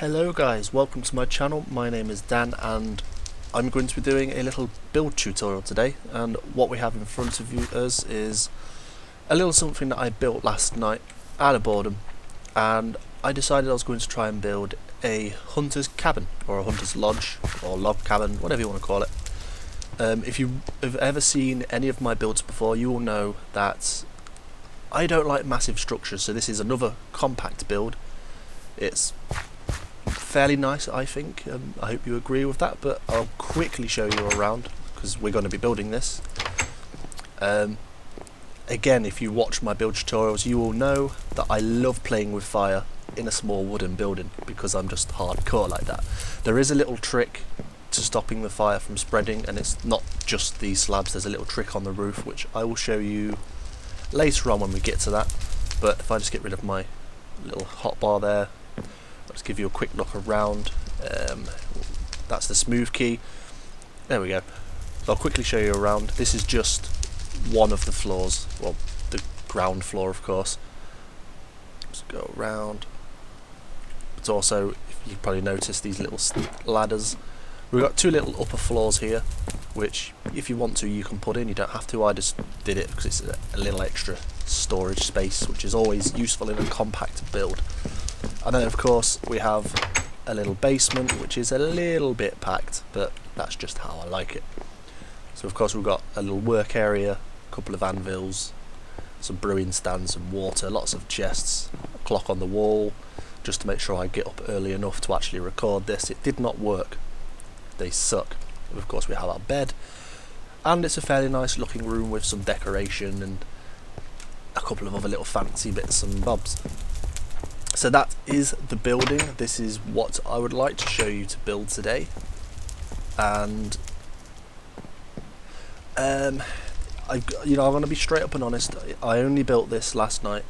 Hello guys, welcome to my channel. My name is Dan and I'm going to be doing a little build tutorial today, and what we have in front of us is a little something that I built last night out of boredom, and I decided I was going to try and build a hunter's cabin or a hunter's lodge or log cabin, whatever you want to call it. If you have ever seen any of my builds before, you will know that I don't like massive structures, so this is another compact build. It's fairly nice, I think. I hope you agree with that, but I'll quickly show you around because we're going to be building this. Again, if you watch my build tutorials, you will know that I love playing with fire in a small wooden building because I'm just hardcore like that. There is a little trick to stopping the fire from spreading, and it's not just these slabs. There's a little trick on the roof which I will show you later on when we get to that. But if I just get rid of my little hotbar there, let's give you a quick look around. That's the smooth key. There we go. So I'll quickly show you around. This is just one of the floors, well, the ground floor of course. Let's go around. It's also, if you probably noticed, these little ladders. We've got two little upper floors here, which if you want to you can put in, you don't have to. I just did it because it's a little extra storage space, which is always useful in a compact build. And then of course we have a little basement which is a little bit packed, but that's just how I like it. So of course we've got a little work area, a couple of anvils, some brewing stands, some water, lots of chests, a clock on the wall, just to make sure I get up early enough to actually record this. It did not work. They suck. Of course we have our bed, and it's a fairly nice looking room with some decoration and a couple of other little fancy bits and bobs. So that is the building. This is what I would like to show you to build today. And I'm going to be straight up and honest. I only built this last night,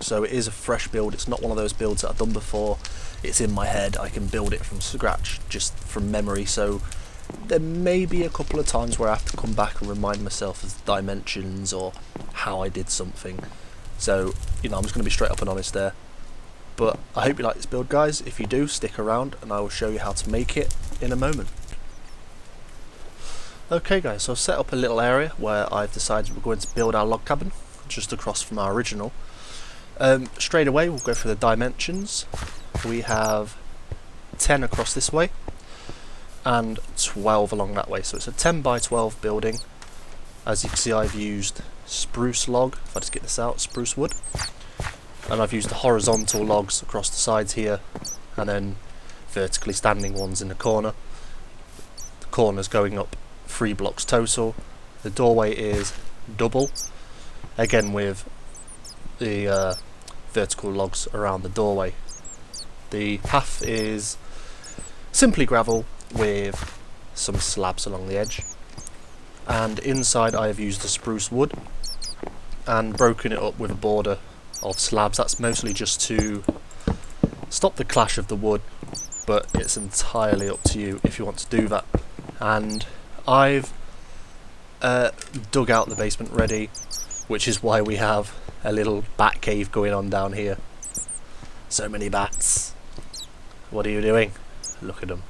so it is a fresh build. It's not one of those builds that I've done before. It's in my head. I can build it from scratch, just from memory. So there may be a couple of times where I have to come back and remind myself of the dimensions or how I did something. So I'm just going to be straight up and honest there. But I hope you like this build, guys. If you do, stick around and I will show you how to make it in a moment. Okay guys, so I've set up a little area where I've decided we're going to build our log cabin, just across from our original. Straight away we'll go for the dimensions. We have 10 across this way and 12 along that way, so it's a 10 by 12 building. As you can see, I've used spruce log, if I just get this out, spruce wood. And I've used the horizontal logs across the sides here, and then vertically standing ones in the corner. The corner's going up 3 blocks total. The doorway is double, again with the vertical logs around the doorway. The path is simply gravel with some slabs along the edge, and inside I have used the spruce wood and broken it up with a border of slabs. That's mostly just to stop the clash of the wood, but it's entirely up to you if you want to do that. And I've dug out the basement ready, which is why we have a little bat cave going on down here. So many bats. What are you doing? Look at them.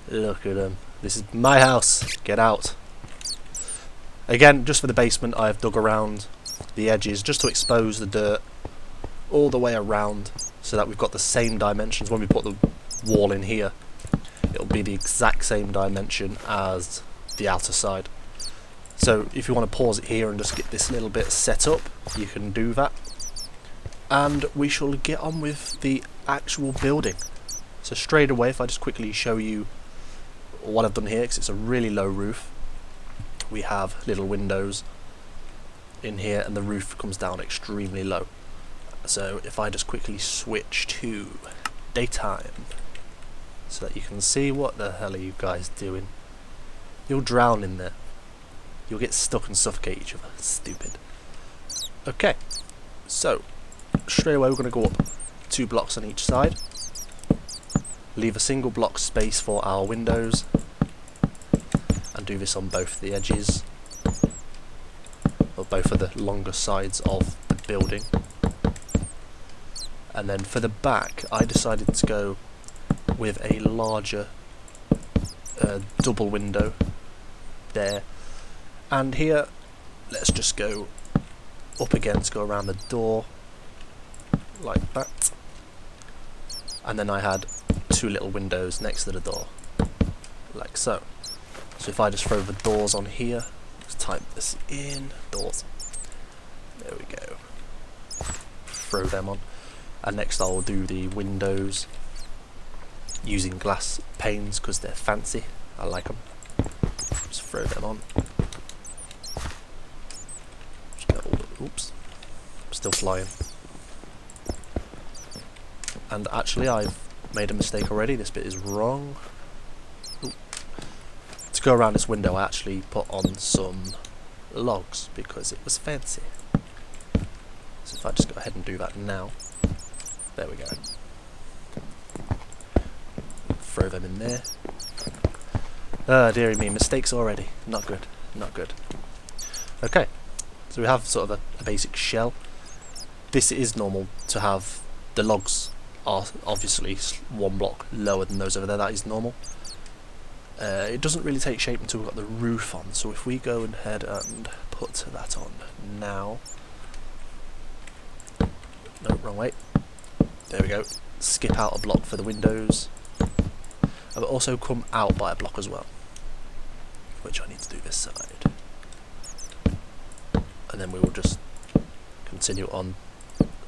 Look at them. This is my house. Get out. Again, just for the basement, I've dug around the edges just to expose the dirt all the way around, so that we've got the same dimensions. When we put the wall in here, it'll be the exact same dimension as the outer side. So if you want to pause it here and just get this little bit set up, you can do that, and we shall get on with the actual building. So straight away, if I just quickly show you what I've done here, because it's a really low roof, we have little windows in here and the roof comes down extremely low. So if I just quickly switch to daytime so that you can see, what the hell are you guys doing? You'll drown in there. You'll get stuck and suffocate each other. Stupid. Okay, so straight away we're going to go up 2 blocks on each side. Leave a single block space for our windows and do this on both the edges, or both of the longer sides of the building. And then for the back, I decided to go with a larger double window there. And here, let's just go up again to go around the door, like that. And then I had two little windows next to the door, like so. So if I just throw the doors on here, let's type this in, doors. There we go. Throw them on. And next I'll do the windows using glass panes because they're fancy. I like them. Just throw them on. Just get all the, oops, I'm still flying. And actually I've made a mistake already. This bit is wrong. Ooh. To go around this window I actually put on some logs because it was fancy. So if I just go ahead and do that now. There we go. Throw them in there. Ah, dearie me, mistakes already. Not good, not good. Okay, so we have sort of a basic shell. This is normal to have, the logs are obviously one block lower than those over there, that is normal. It doesn't really take shape until we've got the roof on, so if we go ahead and put that on now. No, wrong way. There we go. Skip out a block for the windows. I've also come out by a block as well, which I need to do this side. And then we will just continue on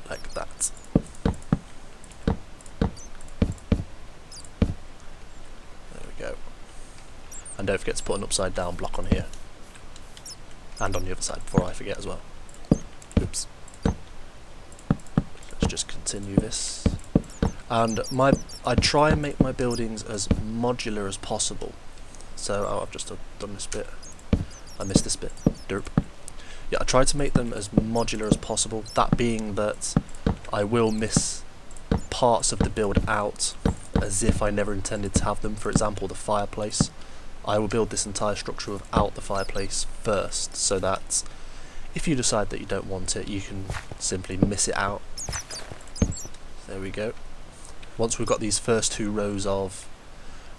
like that. There we go. And don't forget to put an upside down block on here. And on the other side before I forget as well. Oops. Let's just continue this. And I try and make my buildings as modular as possible. So, oh, I've just done this bit. I missed this bit. Derp. Yeah, I try to make them as modular as possible. That being that I will miss parts of the build out as if I never intended to have them. For example, the fireplace. I will build this entire structure without the fireplace first, so that if you decide that you don't want it, you can simply miss it out. There we go. Once we've got these first two rows of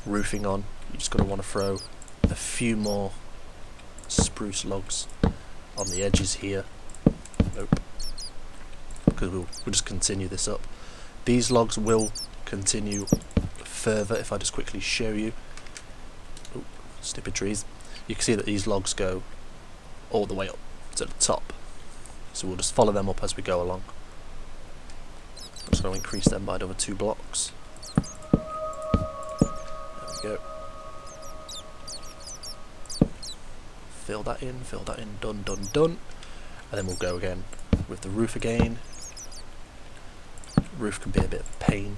roofing on, you just got to want to throw a few more spruce logs on the edges here. Nope. Because we'll just continue this up. These logs will continue further if I just quickly show you. Ooh, stupid trees. You can see that these logs go all the way up to the top. So we'll just follow them up as we go along. I'm just going to increase them by another 2 blocks. There we go. Fill that in, done, done, done. And then we'll go again with the roof again. Roof can be a bit of a pain.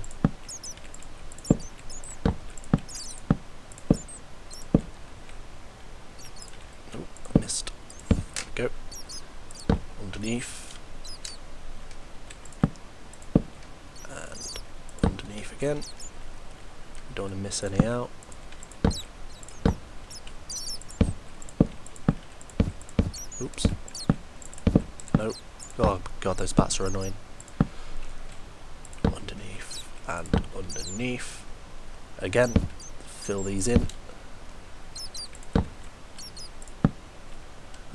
Oh, I missed. There we go. Underneath. Again. Don't want to miss any out. Oops. Nope. Oh god, those bats are annoying. Underneath and underneath. Again, fill these in. And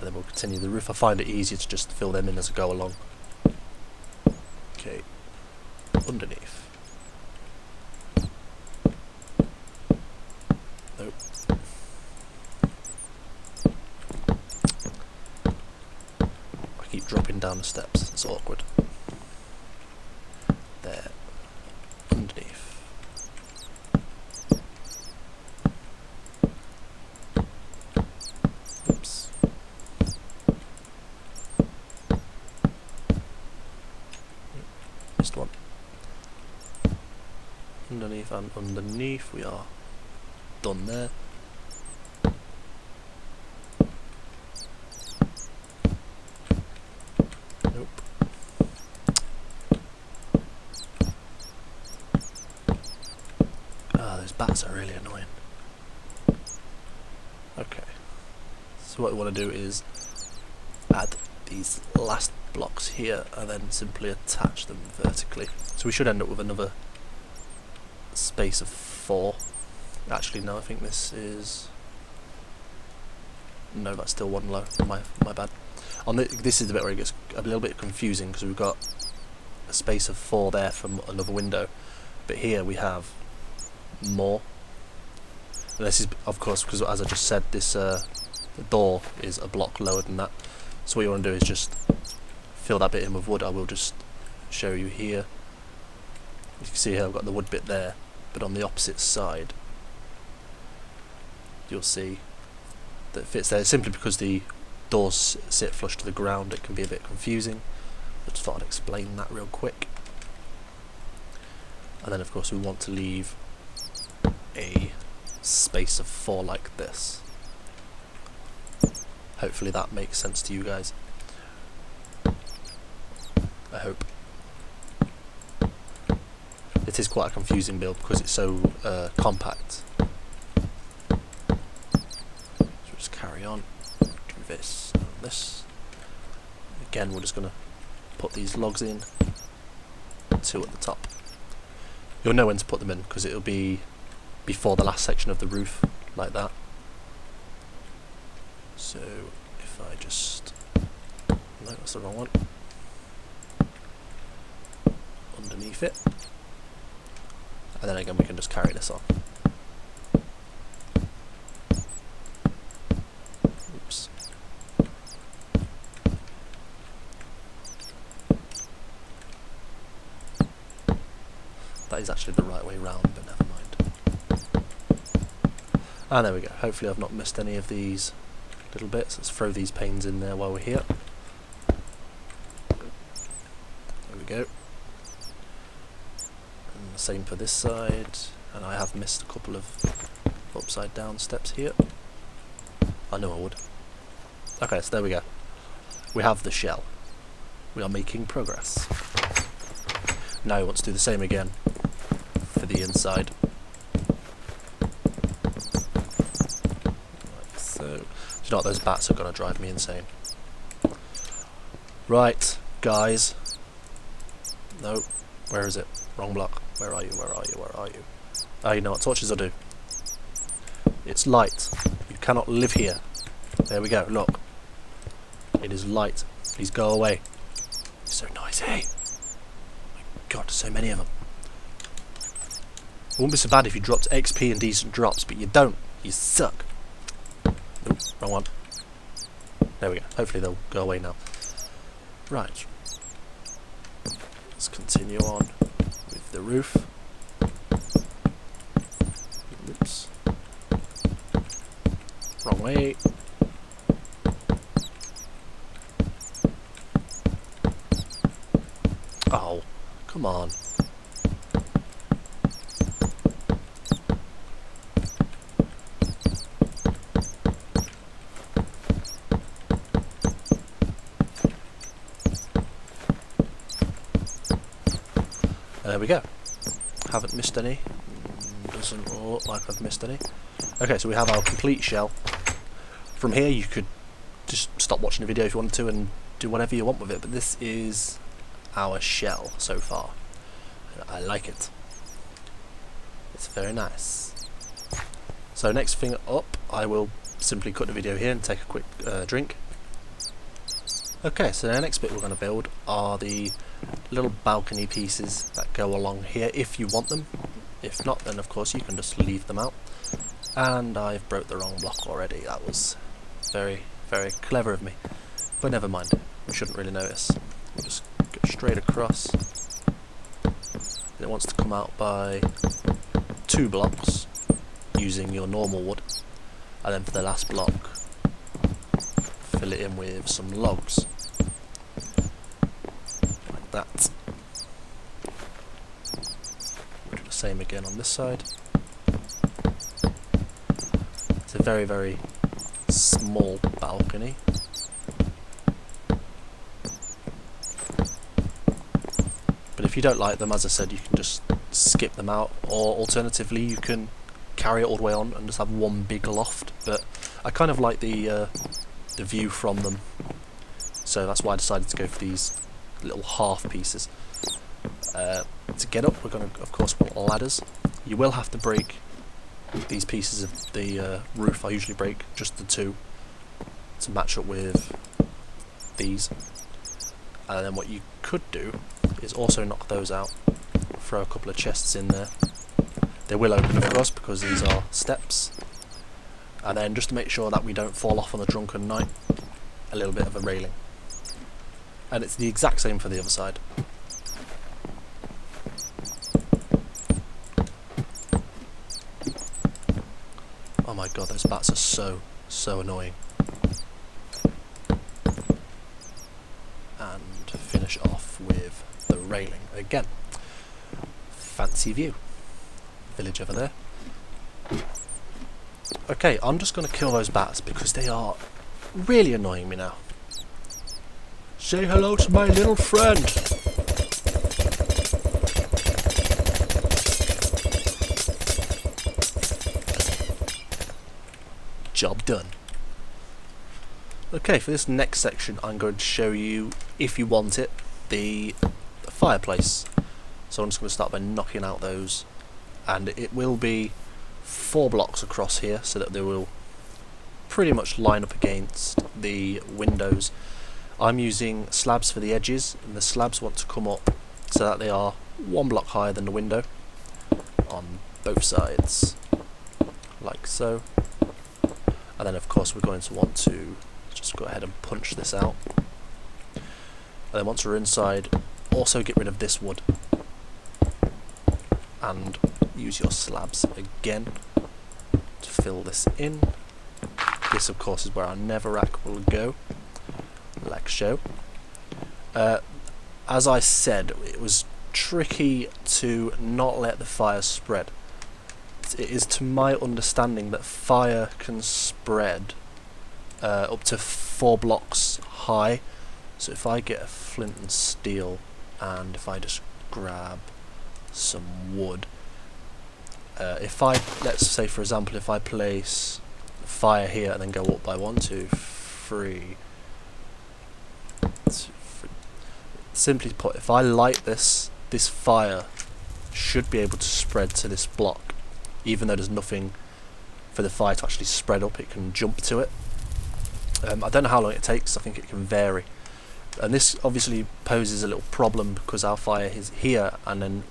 then we'll continue the roof. I find it easier to just fill them in as I go along. Okay. Underneath. Nope. I keep dropping down the steps, it's awkward. There. Underneath. Oops. Missed one. Underneath and underneath we are done there. Nope. Ah, those bats are really annoying. Okay. So what we want to do is add these last blocks here and then simply attach them vertically. So we should end up with another space of 4. Actually, no, I think this is... No, that's still one low. My bad. This is the bit where it gets a little bit confusing, because we've got a space of 4 there from another window, but here we have more. And this is, of course, because as I just said, this the door is a block lower than that. So what you want to do is just fill that bit in with wood. I will just show you here. You can see here I've got the wood bit there, but on the opposite side you'll see that it fits there. Simply because the doors sit flush to the ground, it can be a bit confusing. I just thought I'd explain that real quick. And then of course we want to leave a space of 4 like this. Hopefully that makes sense to you guys. I hope. It is quite a confusing build because it's so compact. So we'll just carry on. Do this and this. Again, we're just going to put these logs in. 2 at the top. You'll know when to put them in because it'll be before the last section of the roof, like that. So if I just... No, that's the wrong one. Underneath it. And then again we can just carry this on. Oops. That is actually the right way round, but never mind. And there we go. Hopefully I've not missed any of these little bits. Let's throw these panes in there while we're here. There we go. And the same for this side. And I have missed a couple of upside down steps here. I know I would. Okay, so there we go. We have the shell. We are making progress. Now we want to do the same again for the inside. Like so. Do you know what, those bats are going to drive me insane. Right, guys. No, where is it? Wrong block. Where are you? Where are you? Where are you? Ah, you know what torches will do. It's light. You cannot live here. There we go, look. It is light. Please go away. It's so noisy. Oh my god, so many of them. It wouldn't be so bad if you dropped XP and decent drops, but you don't. You suck. Nope, wrong one. There we go. Hopefully they'll go away now. Right. Let's continue on with the roof. Oops. Wrong way. Oh, come on. There we go. Haven't missed any. Doesn't look like I've missed any. Okay, so we have our complete shell. From here you could just stop watching the video if you wanted to and do whatever you want with it, but this is our shell so far. I like it. It's very nice. So next thing up, I will simply cut the video here and take a quick drink. Okay, so the next bit we're going to build are the little balcony pieces that go along here if you want them. If not, then of course you can just leave them out. And I've broke the wrong block already. That was very, very clever of me. But never mind, you shouldn't really notice. We'll just go straight across. And it wants to come out by 2 blocks using your normal wood. And then for the last block, fill it in with some logs. Like that. We'll do the same again on this side. It's a very, very small balcony. But if you don't like them, as I said, you can just skip them out, or alternatively you can carry it all the way on and just have one big loft. But I kind of like the view from them, so that's why I decided to go for these little half pieces. To get up, we're going to, of course, want ladders. You will have to break these pieces of the roof. I usually break just the two to match up with these. And then what you could do is also knock those out. Throw a couple of chests in there. They will open, of course, because these are steps. And then, just to make sure that we don't fall off on a drunken night, a little bit of a railing. And it's the exact same for the other side. Oh my god, those bats are so annoying. And finish off with the railing again. Fancy view. Village over there. Okay, I'm just going to kill those bats because they are really annoying me now. Say hello to my little friend. Job done. Okay, for this next section I'm going to show you, if you want it, the fireplace. So I'm just going to start by knocking out those, and it will be 4 blocks across here so that they will pretty much line up against the windows. I'm using slabs for the edges, and the slabs want to come up so that they are 1 block higher than the window on both sides, like so. And then of course we're going to want to just go ahead and punch this out. And then once we're inside, also get rid of this wood and use your slabs again to fill this in. This of course is where our netherrack will go, like so. As I said, it was tricky to not let the fire spread. It is to my understanding that fire can spread up to 4 blocks high. So if I get a flint and steel, and if I just grab some wood, if I, let's say for example, if I place fire here and then go up by 1, 2, 3, simply put, if I light this fire should be able to spread to this block. Even though there's nothing for the fire to actually spread up, it can jump to it. I don't know how long it takes, I think it can vary. And this obviously poses a little problem because our fire is here and then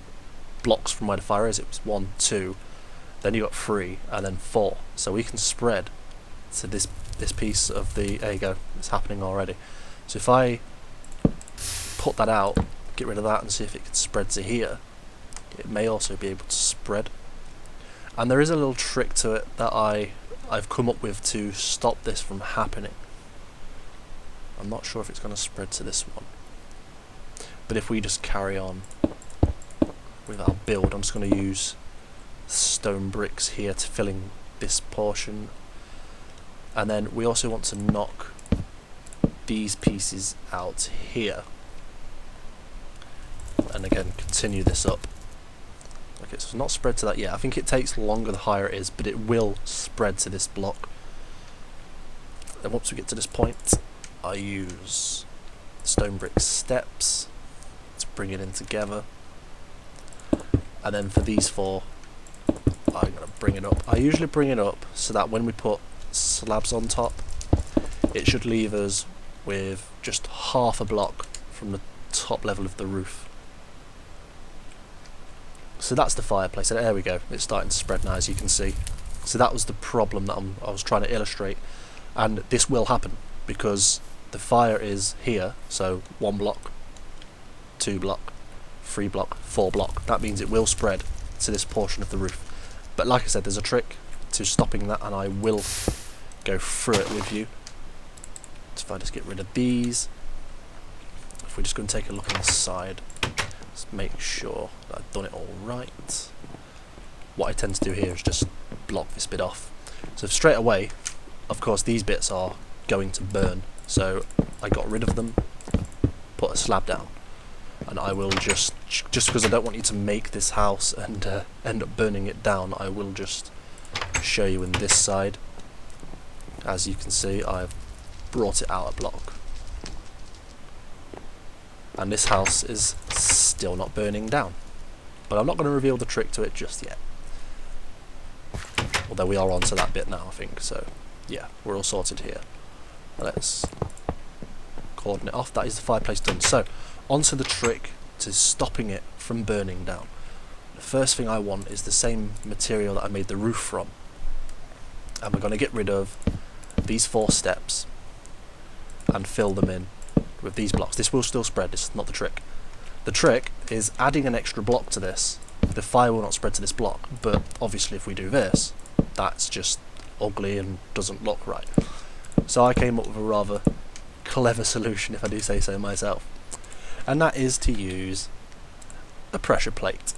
blocks from where the fire is. It was 1, 2, then you got 3 and then 4. So we can spread to this piece of the, there you go, it's happening already. So if I put that out, get rid of that and see if it can spread to here, it may also be able to spread. And there is a little trick to it that I've come up with to stop this from happening. I'm not sure if it's going to spread to this one. But if we just carry on with our build, I'm just going to use stone bricks here to fill in this portion. And then we also want to knock these pieces out here. And again, continue this up. Okay, so it's not spread to that yet. I think it takes longer the higher it is, but it will spread to this block. And once we get to this point, I use stone brick steps to bring it in together. And then for these 4, I'm going to bring it up. I usually bring it up so that when we put slabs on top, it should leave us with just half a block from the top level of the roof. So that's the fireplace, and there we go, it's starting to spread now, as you can see. So that was the problem that I was trying to illustrate, and this will happen because the fire is here, so 1 block, 2 block, 3 block, 4 block. That means it will spread to this portion of the roof. But like I said, there's a trick to stopping that, and I will go through it with you. So if I just get rid of these, if we're just going to take a look on the side, let's make sure that I've done it all right. What I tend to do here is just block this bit off. So straight away, of course, these bits are going to burn. So I got rid of them, put a slab down, and I will just because I don't want you to make this house and end up burning it down, I will just show you in this side. As you can see, I've brought it out a block. and this house is still not burning down. But I'm not going to reveal the trick to it just yet. Although we are onto that bit now, I think. So yeah, we're all sorted here. Let's cordon it off. That is the fireplace done. So onto the trick to stopping it from burning down. The first thing I want is the same material that I made the roof from, and we're going to get rid of these 4 steps and fill them in with these blocks. This will still spread, this is not the trick. The trick is adding an extra block to this. The fire will not spread to this block, but obviously if we do this, that's just ugly and doesn't look right. So I came up with a rather clever solution, if I do say so myself, and that is to use a pressure plate.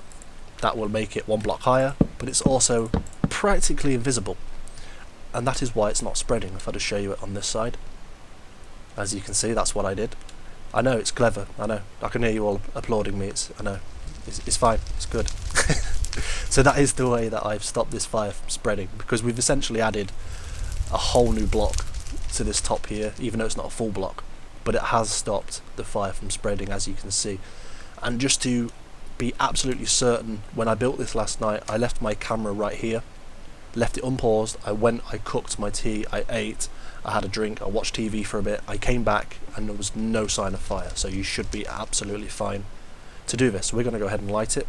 That will make it 1 block higher, but it's also practically invisible, and that is why it's not spreading. If I just show you it on this side, as you can see, that's what I did. I know it's clever, I know, I can hear you all applauding me. I know, it's fine, it's good. So that is the way that I've stopped this fire from spreading, because we've essentially added a whole new block to this top here, even though it's not a full block, but it has stopped the fire from spreading, as you can see. And just to be absolutely certain, when I built this last night, I left my camera right here, left it unpaused, I cooked my tea, I ate, I had a drink, I watched TV for a bit, I came back and there was no sign of fire. So you should be absolutely fine to do this. So we're going to go ahead and light it,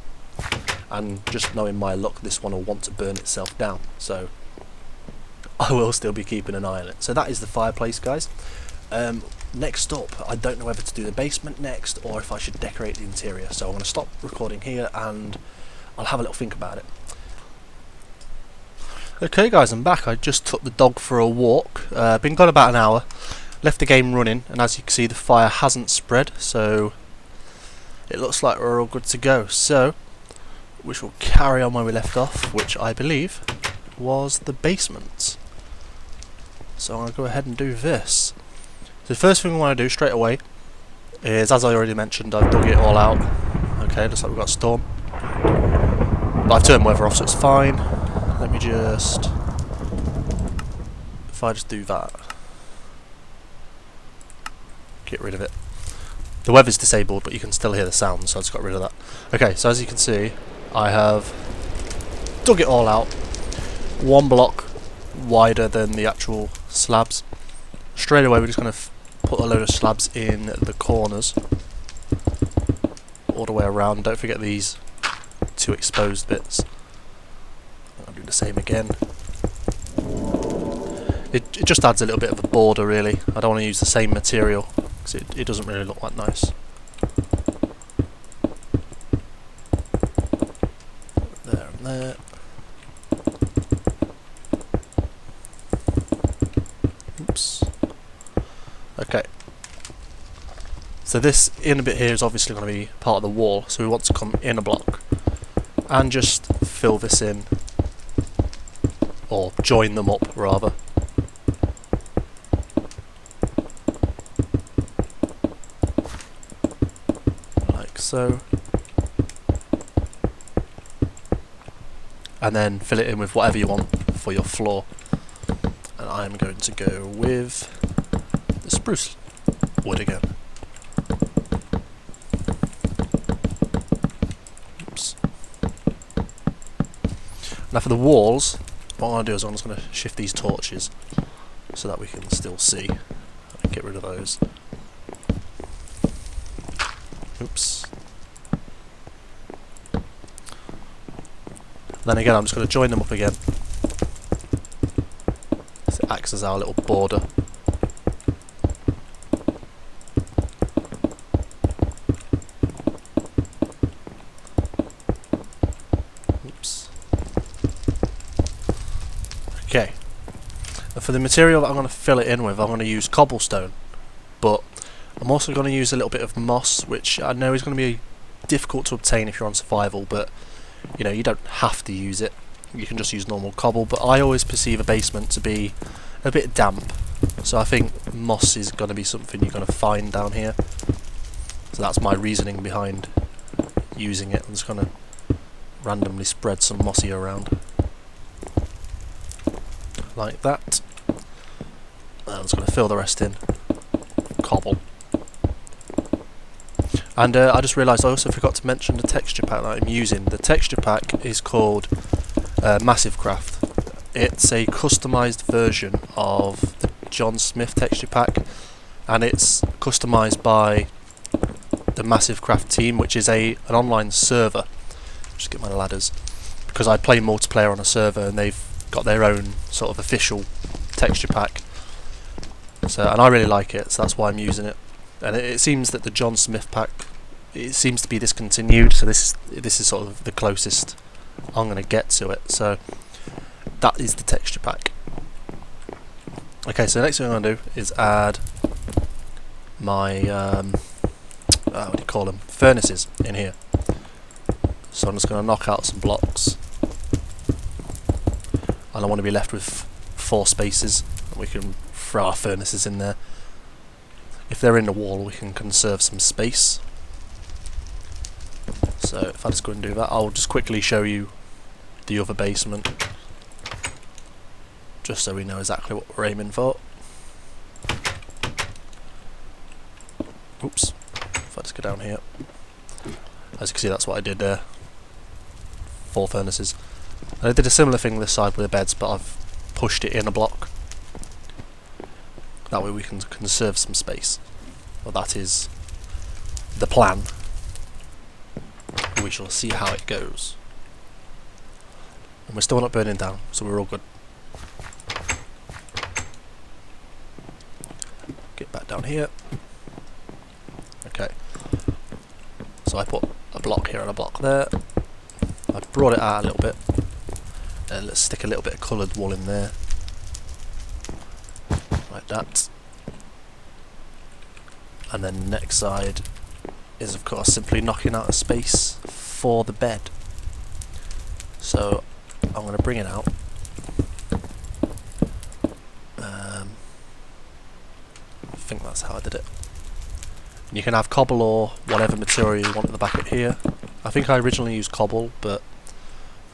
and just knowing my luck, this one will want to burn itself down, so I will still be keeping an eye on it. So that is the fireplace, guys. Next up, I don't know whether to do the basement next or if I should decorate the interior, so I'm going to stop recording here and I'll have a little think about it. Okay guys, I'm back. I just took the dog for a walk, been gone about an hour, left the game running, and as you can see the fire hasn't spread, so it looks like we're all good to go. So we shall carry on where we left off, which I believe was the basement. So I'm going to go ahead and do this. So the first thing we want to do straight away is, as I already mentioned, I've dug it all out. Okay, looks like we've got a storm, but I've turned weather off, so it's fine. Let me just, if I just do that, get rid of it. The weather's disabled, but you can still hear the sound, so I just got rid of that. Okay, so as you can see, I have dug it all out, 1 block wider than the actual slabs. Straight away we're just going to put a load of slabs in the corners all the way around. Don't forget these 2 exposed bits. I'll do the same again. It just adds a little bit of a border, really. I don't want to use the same material because it doesn't really look that nice. There and there. Oops. Okay. So this inner bit here is obviously going to be part of the wall, so we want to come in a block and just fill this in, or join them up rather. Like so. And then fill it in with whatever you want for your floor. And I'm going to go with the spruce wood again. Oops. Now for the walls, what I'm going to do is I'm just going to shift these torches so that we can still see and get rid of those. Oops. Then again, I'm just going to join them up again. So it acts as our little border. Oops. Okay. And for the material that I'm going to fill it in with, I'm going to use cobblestone. But I'm also going to use a little bit of moss, which I know is going to be difficult to obtain if you're on survival, but you know, you don't have to use it. You can just use normal cobble, but I always perceive a basement to be a bit damp, so I think moss is going to be something you're going to find down here. So that's my reasoning behind using it. I'm just going to randomly spread some mossy around like that. And I'm just going to fill the rest in cobble. And I just realised I also forgot to mention the texture pack that I'm using. The texture pack is called Massive Craft. It's a customised version of the John Smith texture pack, and it's customised by the Massive Craft team, which is an online server. Just get my ladders, because I play multiplayer on a server and they've got their own sort of official texture pack. So, and I really like it, so that's why I'm using it. And it seems that the John Smith pack, it seems to be discontinued, so this is sort of the closest I'm going to get to it. So that is the texture pack. Okay, so the next thing I'm going to do is add my what do you call them, furnaces in here. So I'm just going to knock out some blocks, and I want to be left with 4 spaces, and we can throw our furnaces in there. If they're in the wall, we can conserve some space. So if I just go and do that, I'll just quickly show you the other basement, just so we know exactly what we're aiming for. Oops, if I just go down here. As you can see, that's what I did there. 4 furnaces. And I did a similar thing this side with the beds, but I've pushed it in a block. That way we can conserve some space. Well, that is the plan. We shall see how it goes. And we're still not burning down, so we're all good. Get back down here. Okay. So I put a block here and a block there. I've brought it out a little bit. And let's stick a little bit of coloured wool in there. Like that. And then the next side is of course simply knocking out a space for the bed. So I'm going to bring it out. I think that's how I did it. And you can have cobble or whatever material you want at the back of here. I think I originally used cobble, but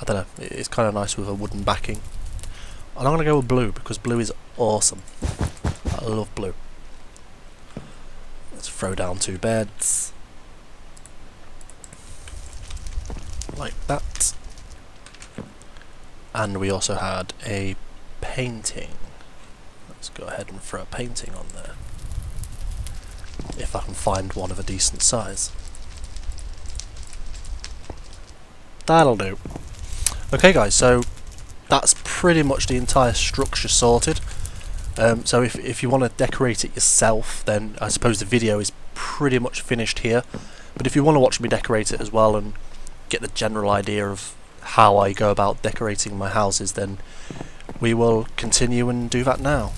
I don't know, it's kind of nice with a wooden backing. And I'm going to go with blue because blue is awesome. I love blue. Let's throw down 2 beds. Like that. And we also had a painting. Let's go ahead and throw a painting on there. If I can find one of a decent size. That'll do. Okay guys, so that's pretty much the entire structure sorted. So if you want to decorate it yourself, then I suppose the video is pretty much finished here. But if you want to watch me decorate it as well and get the general idea of how I go about decorating my houses, then we will continue and do that now.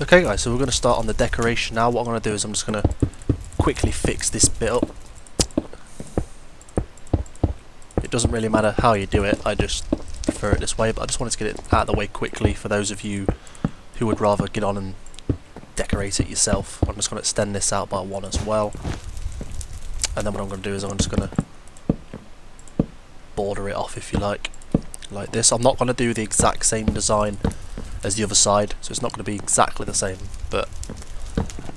Okay guys, so we're going to start on the decoration now. What I'm going to do is I'm just going to quickly fix this bit up. It doesn't really matter how you do it, I just prefer it this way, but I just wanted to get it out of the way quickly for those of you who would rather get on and decorate it yourself. I'm just going to extend this out by 1 as well. And then what I'm going to do is I'm just going to border it off, if you like this. I'm not going to do the exact same design as the other side, so it's not going to be exactly the same, but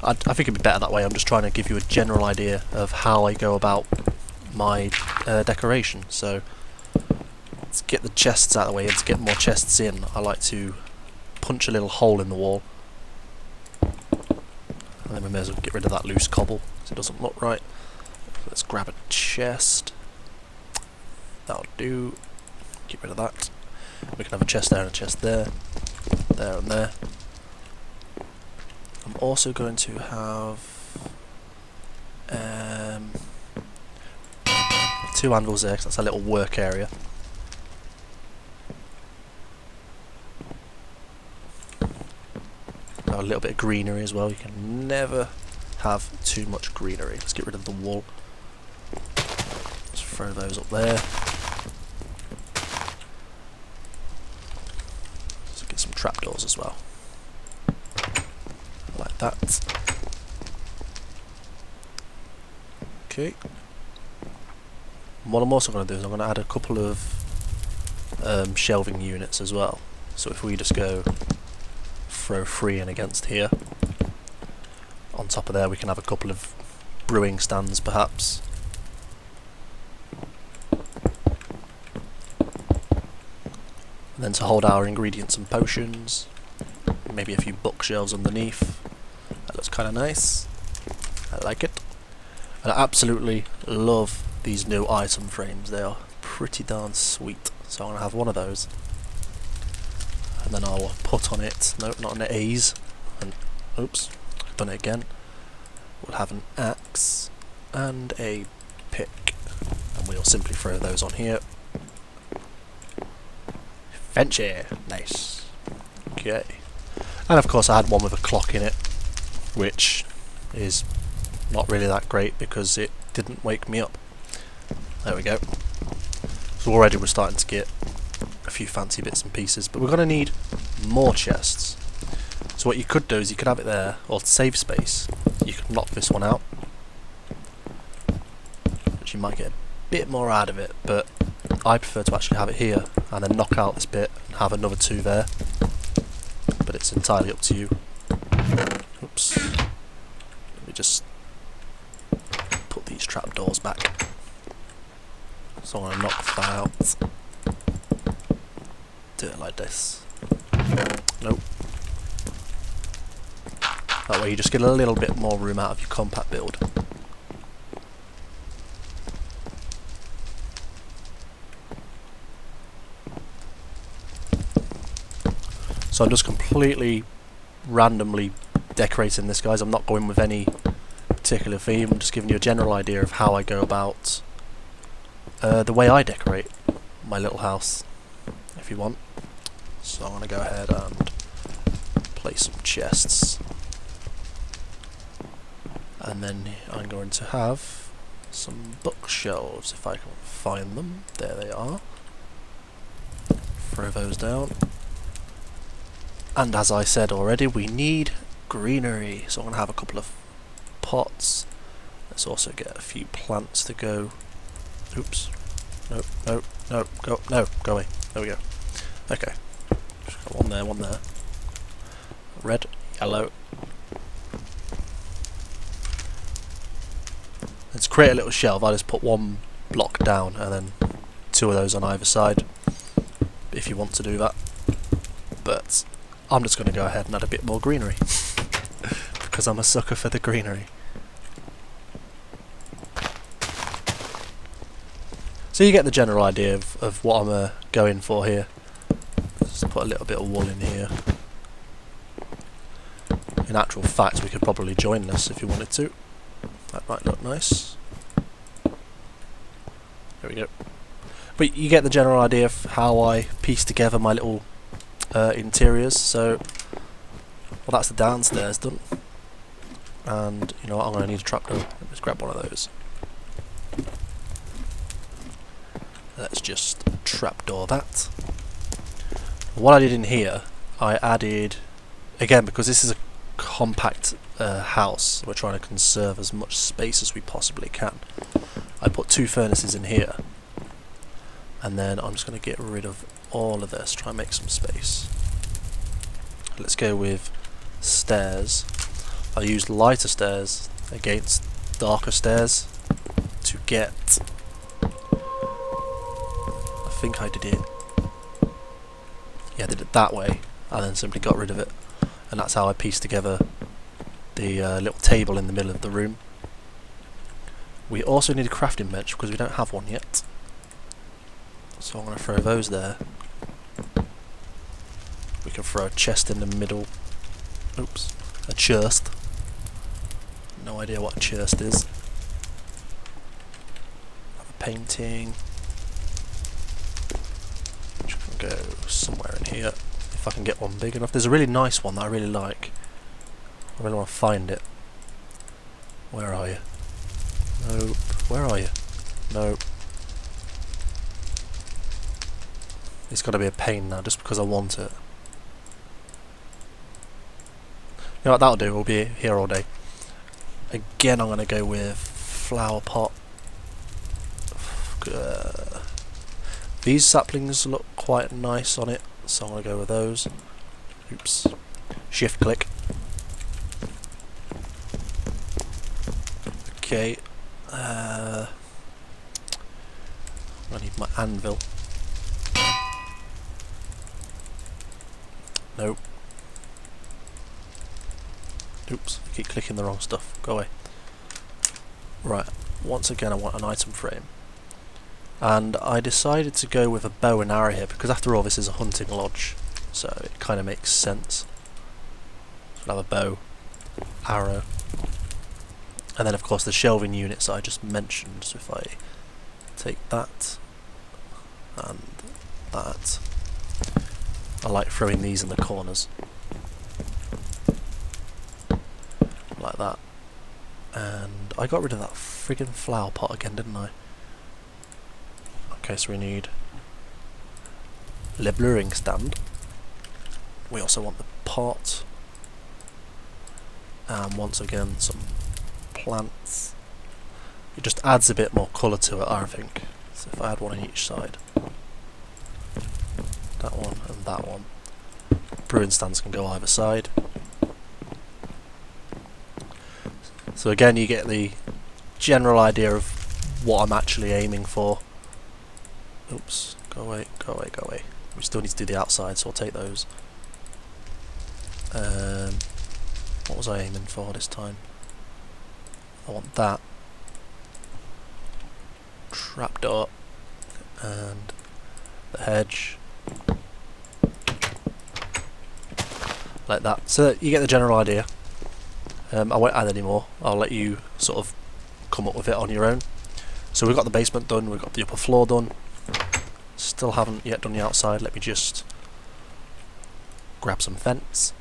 I think it'd be better that way. I'm just trying to give you a general idea of how I go about my decoration. So let's get the chests out of the way, and to get more chests in I like to punch a little hole in the wall, and then we may as well get rid of that loose cobble because it doesn't look right. Let's grab a chest. That'll do. Get rid of that. We can have a chest there and a chest there. There and there. I'm also going to have 2 anvils there, 'cause that's a little work area. Have a little bit of greenery as well. You can never have too much greenery. Let's get rid of the wool. Let's throw those up there. Let's get some trapdoors as well. Like that. Okay. And what I'm also going to do is I'm going to add a couple of shelving units as well. So if we just go throw 3 in against here, on top of there we can have a couple of brewing stands perhaps. And then to hold our ingredients and potions, maybe a few bookshelves underneath. That looks kind of nice. I like it. And I absolutely love these new item frames. They are pretty darn sweet. So I'm going to have one of those. And then I'll put on it, no, not an A's, and oops, I've done it again. We'll have an axe and a pick. And we'll simply throw those on here. Fancy, nice. Okay. And of course I had one with a clock in it, which is not really that great because it didn't wake me up. There we go. So already we're starting to get a few fancy bits and pieces, but we're going to need more chests. So what you could do is you could have it there, or to save space, you could knock this one out, which you might get a bit more out of it, but I prefer to actually have it here and then knock out this bit and have another two there, but it's entirely up to you. Oops. Let me just put these trapdoors back. So I'm going to knock that out. Do it like this. Nope. That way you just get a little bit more room out of your compact build. So I'm just completely randomly decorating this, guys. I'm not going with any particular theme. I'm just giving you a general idea of how I go about the way I decorate my little house, if you want. So I'm going to go ahead and place some chests. And then I'm going to have some bookshelves, if I can find them. There they are. Throw those down. And as I said already, we need greenery. So I'm going to have a couple of pots. Let's also get a few plants to go. Oops. No, no, no, go, no, go away. There we go. Okay. Just got one there, one there. Red, yellow. Let's create a little shelf. I just put one block down and then two of those on either side, if you want to do that. But I'm just going to go ahead and add a bit more greenery because I'm a sucker for the greenery. So you get the general idea of what I'm going for here. Just put a little bit of wool in here. In actual fact, we could probably join this if you wanted to. That might look nice. There we go. But you get the general idea of how I piece together my little interiors. So, well, that's the downstairs done. And you know what? I'm going to need a trapdoor. Let's grab one of those. Let's just trapdoor that. What I did in here, I added, again, because this is a compact house, we're trying to conserve as much space as we possibly can. I put two furnaces in here, and then I'm just going to get rid of all of this, try and make some space. Let's go with stairs. I used lighter stairs against darker stairs to get, I think I did it, yeah, I did it that way, and then simply got rid of it. And that's how I pieced together the little table in the middle of the room. We also need a crafting bench because we don't have one yet. So I'm going to throw those there. We can throw a chest in the middle. Oops, a chest. No idea what a chest is. Have a painting. Which can go somewhere in here. If I can get one big enough. There's a really nice one that I really like. I really want to find it. Where are you? Nope. Where are you? Nope. It's got to be a pain now just because I want it. You know what, that'll do. We'll be here all day. Again, I'm going to go with flower pot. These saplings look quite nice on it, so I'm going to go with those. Oops. Shift click. Okay. I need my anvil. Nope. Oops, I keep clicking the wrong stuff. Go away. Right, once again I want an item frame. And I decided to go with a bow and arrow here, because after all this is a hunting lodge, so it kind of makes sense. So I'll have a bow, arrow, and then of course the shelving units I just mentioned. So if I take that, and that, I like throwing these in the corners. Like that. And I got rid of that friggin' flower pot again, didn't I? Okay, so we need le brewing stand. We also want the pot. And once again some plants. It just adds a bit more colour to it, I think. So if I had one on each side. That one and that one. Brewing stands can go either side. So again you get the general idea of what I'm actually aiming for. Oops, go away, go away, go away. We still need to do the outside, so I'll take those. What was I aiming for this time? I want that. Trapdoor. And the hedge. Like that. So you get the general idea. I won't add any more. I'll let you sort of come up with it on your own. So we've got the basement done, we've got the upper floor done. Still haven't yet done the outside. Let me just grab some fence.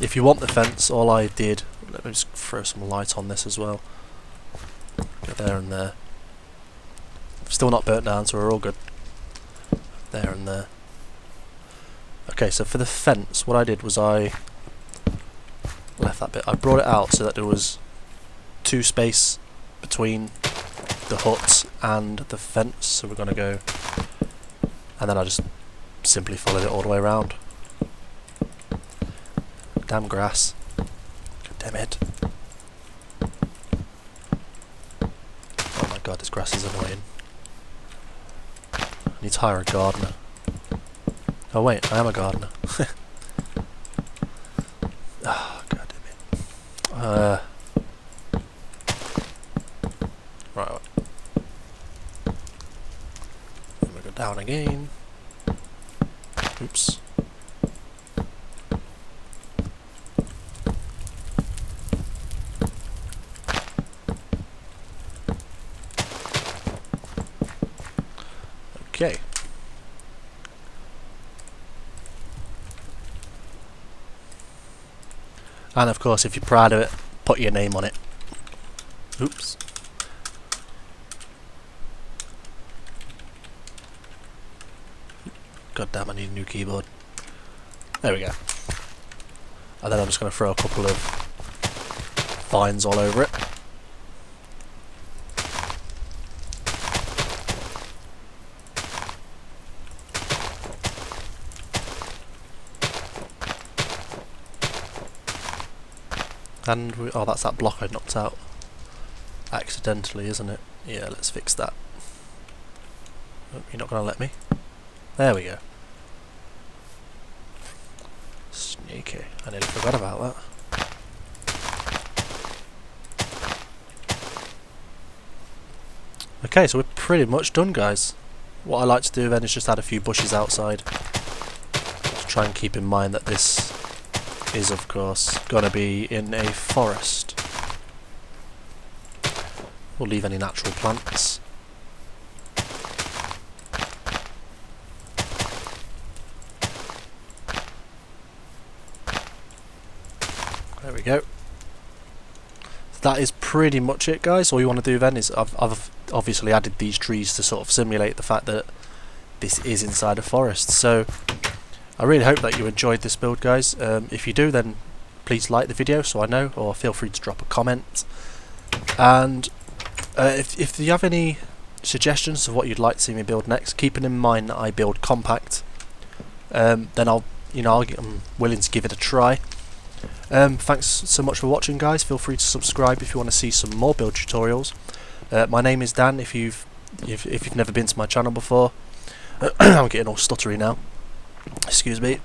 If you want the fence, all I did, let me just throw some light on this as well. Go there and there. Still not burnt down, so we're all good. There and there. Okay, so for the fence, what I did was I left that bit. I brought it out so that there was 2 space between the hut and the fence, so we're going to go, and then I just simply followed it all the way around. Damn grass. God damn it. Oh my god, this grass is annoying. I need to hire a gardener. Oh wait, I am a gardener. Oh god damn it. Right. I'm gonna go down again. Oops. Okay. And of course, if you're proud of it, put your name on it. Oops. God damn, I need a new keyboard. There we go. And then I'm just going to throw a couple of vines all over it. And oh, that's that block I knocked out accidentally, isn't it? Yeah, let's fix that. Oh, you're not going to let me? There we go. Sneaky. I nearly forgot about that. Okay, so we're pretty much done, guys. What I like to do then is just add a few bushes outside. Just try and keep in mind that this is of course gonna be in a forest. We'll leave any natural plants. There we go. So that is pretty much it, guys. All you want to do then is I've obviously added these trees to sort of simulate the fact that this is inside a forest. So I really hope that you enjoyed this build, guys. If you do, then please like the video so I know, or feel free to drop a comment. And if you have any suggestions of what you'd like to see me build next, keeping in mind that I build compact, then I'm willing to give it a try. Thanks so much for watching, guys. Feel free to subscribe if you want to see some more build tutorials. My name is Dan. If you've never been to my channel before, I'm getting all stuttery now. Excuse me.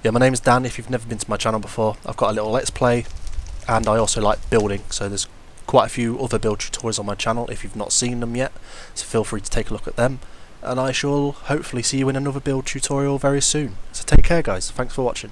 Yeah, my name is Dan. If you've never been to my channel before, I've got a little let's play, and I also like building. So there's quite a few other build tutorials on my channel if you've not seen them yet. So feel free to take a look at them, and I shall hopefully see you in another build tutorial very soon. So take care, guys. Thanks for watching.